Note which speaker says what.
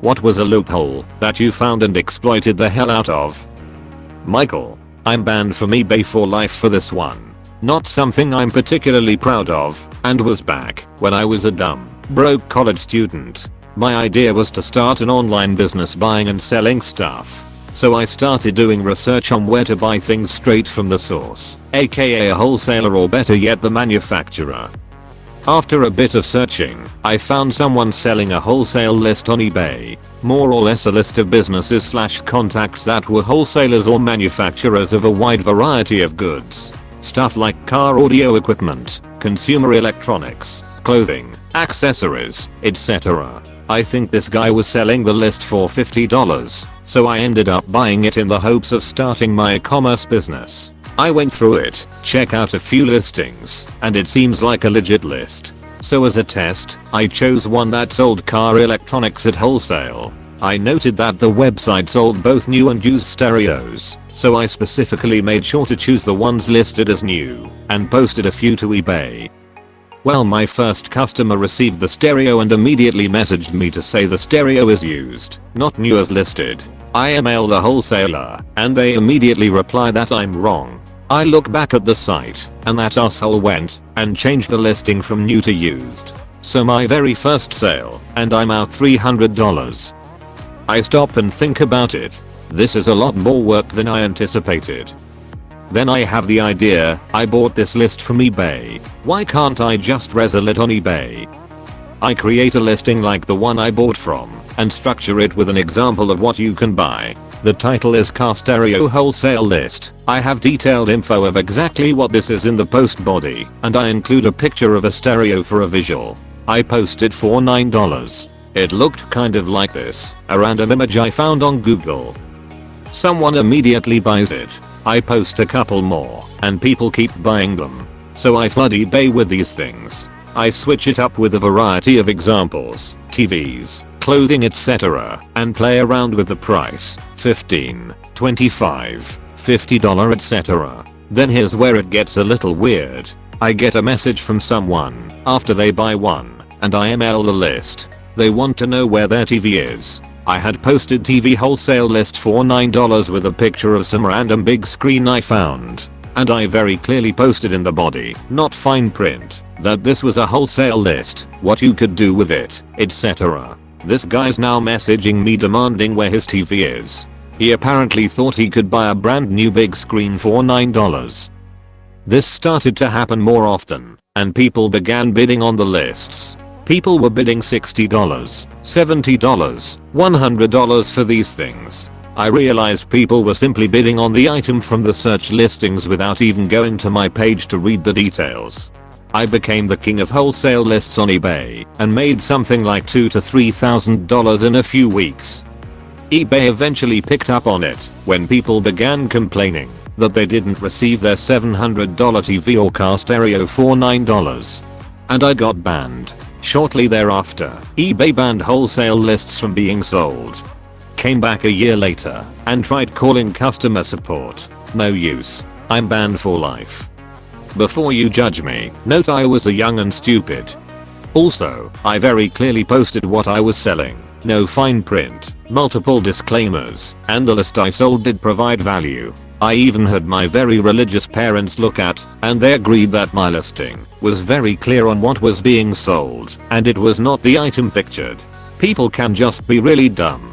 Speaker 1: What was a loophole that you found and exploited the hell out of? Michael. I'm banned from eBay for life for this one. Not something I'm particularly proud of, and was back when I was a dumb, broke college student. My idea was to start an online business buying and selling stuff. So I started doing research on where to buy things straight from the source, aka a wholesaler or better yet the manufacturer. After a bit of searching, I found someone selling a wholesale list on eBay, more or less a list of businesses / contacts that were wholesalers or manufacturers of a wide variety of goods. Stuff like car audio equipment, consumer electronics, clothing, accessories, etc. I think this guy was selling the list for $50, so I ended up buying it in the hopes of starting my e-commerce business. I went through it, check out a few listings, and it seems like a legit list. So as a test, I chose one that sold car electronics at wholesale. I noted that the website sold both new and used stereos, so I specifically made sure to choose the ones listed as new, and posted a few to eBay. Well, my first customer received the stereo and immediately messaged me to say the stereo is used, not new as listed. I emailed the wholesaler, and they immediately reply that I'm wrong. I look back at the site, and that asshole went and changed the listing from new to used. So my very first sale, and I'm out $300. I stop and think about it. This is a lot more work than I anticipated. Then I have the idea, I bought this list from eBay. Why can't I just resell it on eBay? I create a listing like the one I bought from, and structure it with an example of what you can buy. The title is Car Stereo Wholesale List. I have detailed info of exactly what this is in the post body, and I include a picture of a stereo for a visual. I posted for $9. It looked kind of like this, a random image I found on Google. Someone immediately buys it. I post a couple more, and people keep buying them. So I flood eBay with these things. I switch it up with a variety of examples, TVs, clothing, etc., and play around with the price, $15, $25, $50, etc. Then here's where it gets a little weird. I get a message from someone after they buy one, and I email the list. They want to know where their TV is. I had posted TV wholesale list for $9 with a picture of some random big screen I found. And I very clearly posted in the body, not fine print, that this was a wholesale list, what you could do with it, etc. This guy's now messaging me demanding where his TV is. He apparently thought he could buy a brand new big screen for $9. This started to happen more often, and people began bidding on the lists. People were bidding $60, $70, $100 for these things. I realized people were simply bidding on the item from the search listings without even going to my page to read the details. I became the king of wholesale lists on eBay and made something like $2,000 to $3,000 in a few weeks. eBay eventually picked up on it when people began complaining that they didn't receive their $700 TV or car stereo for $9. And I got banned. Shortly thereafter, eBay banned wholesale lists from being sold. Came back a year later and tried calling customer support. No use. I'm banned for life. Before you judge me, note I was a young and stupid. Also, I very clearly posted what I was selling. No fine print, multiple disclaimers, and the list I sold did provide value. I even had my very religious parents look at, and they agreed that my listing was very clear on what was being sold, and it was not the item pictured. People can just be really dumb.